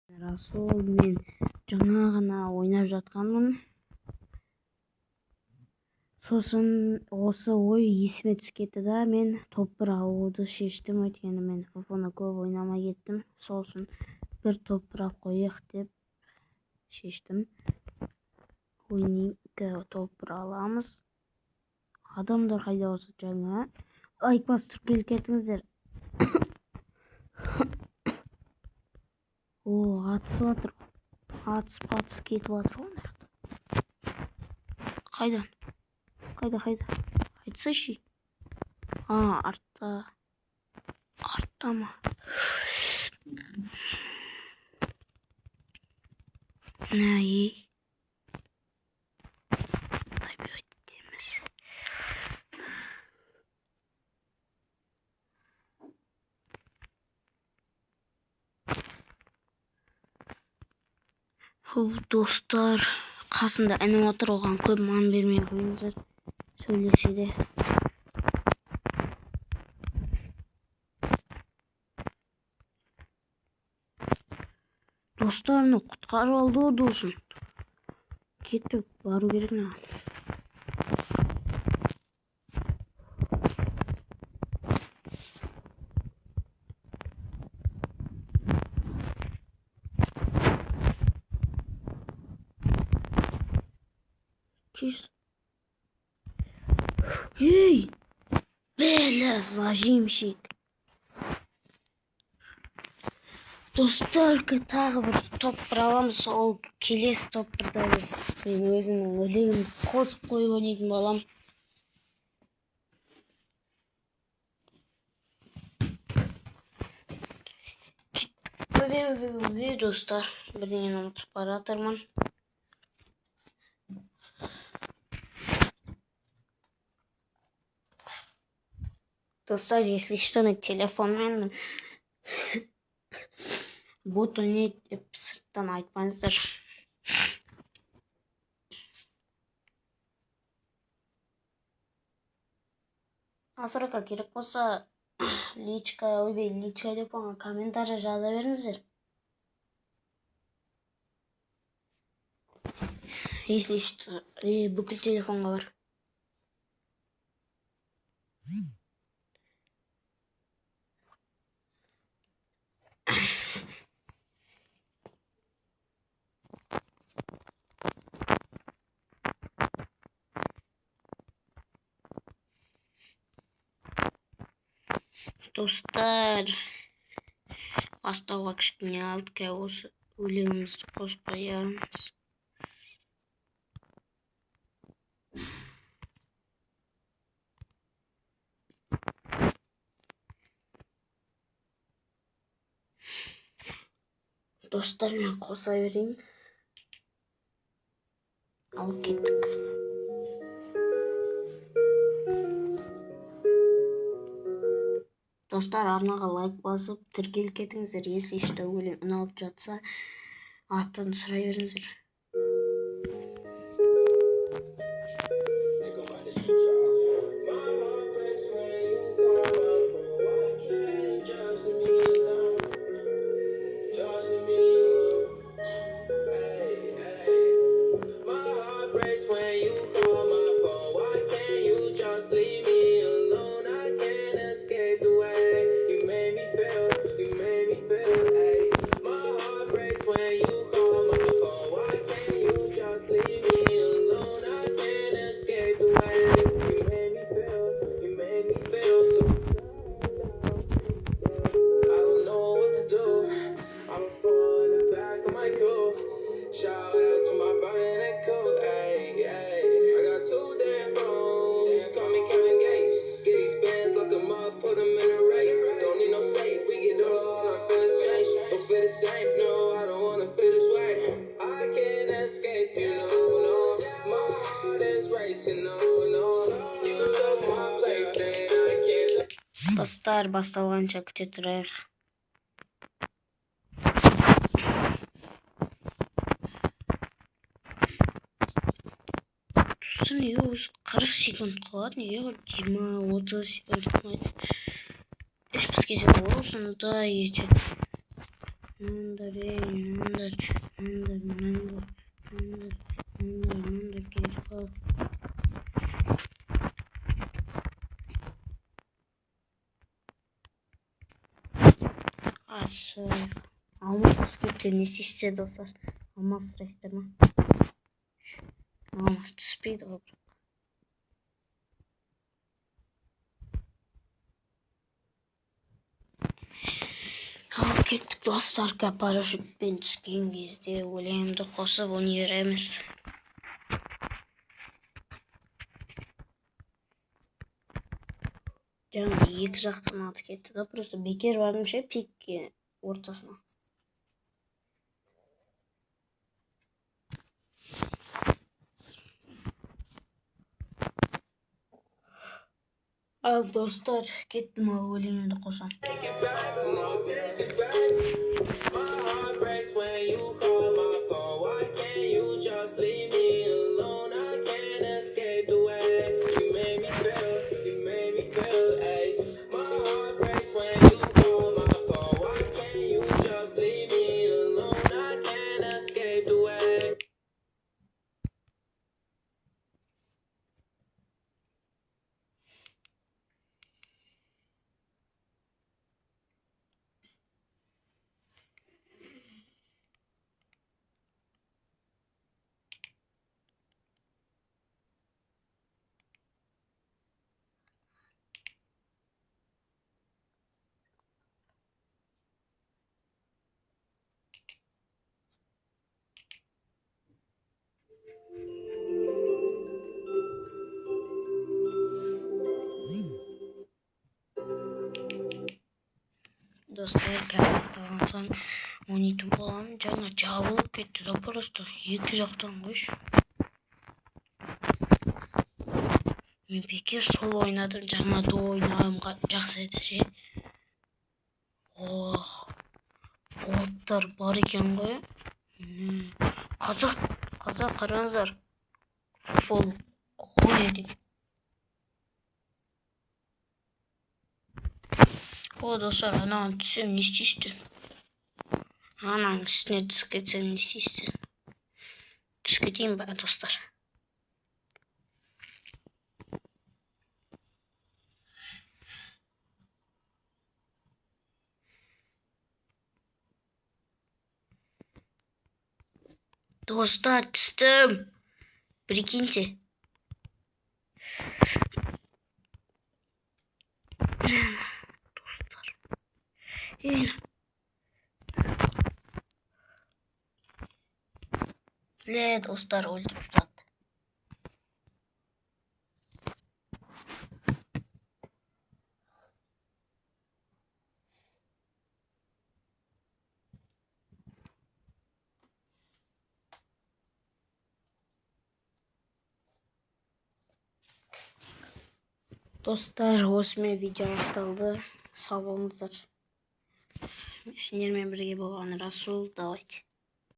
Расул, мен жаңа ғана ойнап жатқанмын. Сосын осы ой есіме түсіп кетті да, мен топ 1 алуды шештім. Өйткені мен фофоны көп ойнамай кеттім. Сол үшін бір топ 1 алып қояйық деп шештім. Ойнайық, топ 1 аламыз. Адамдар қайда болса жаңа лайк басып келіп кетіңіздер. О, атысып жатыр. Атыс кетіп жатыр ғой. Қайдан? Қайда? Айтсайшы. Артта ма? Достар, қасында інім отыр, оған көп мән бермей қойыңыздар. Сөйлесе де. Достарымны құтқарып алды ғой досым. Кетіп бару керек маған. Ей! Бәлі, зажимщик. Достар, тағы бір топ 1 аламыз. Ол келесі топ 1-да біз мен өзімнің өлегімді қосып қойып ойнайтын болам. Достар, бірдеңені ұмытып бара жатырмын. Достар, если что, мен телефонменмін. Бот ойнайды деп сырттан айтпаңыздар. Асырақа керек болса, личка деп оған комментарий жаза беріңіздер. Если что, бүкіл телефонға бар. Достар, бастауға кішкене алдық, осы өлеңімізді қосып қоямыз. Достар, мен қоса берейін. Алып кеттік. Достар, арнаға лайк басып, тіркеліп кетіңіздер. Если что, өлең ұнап жатса, атын сұрай беріңіздер. Достар, басталғанша күте тұрайық. Достар, неге өзі 40 секунд қалады, неге 20-30 секунд қалмайды. Бізге де болсын да ете. Мандарин. Geri. Aşağı. Almaz üstü ne sisse dostlar. Almaz restoran. Almaz speed olur. Al kettik dostlar, paraşütпен түскен кезде өлеңімді қосып өнеріміз. Жаңа екі жақтан аты кетті да, просто бекер бардым ше пикке ортасына. Ал достар, кеттім ал өлеңімді қосам. Dostlar, kağıttan soң 12 bolam, жаңа жабылып кетті да, просто екі жақтан қойшы. Мен бекер сол ойнадым, жаңа до ойнағанға жақсы еді ше. Ох, боттар бар екен ғой. Қазақ қараңыздар. Фол қой едік. О, достар, ананың түсем не істейсің? Ананың үстіне түсіп кетсем не істейсің? Түсіп кетейін ба, достар? Достар, түстім. Прикиньте. Достар, өлтіріп жатты. Достар, осымен видео аяқталды. Сау болыңыздар. Сендермен бірге болған Расул, давайте.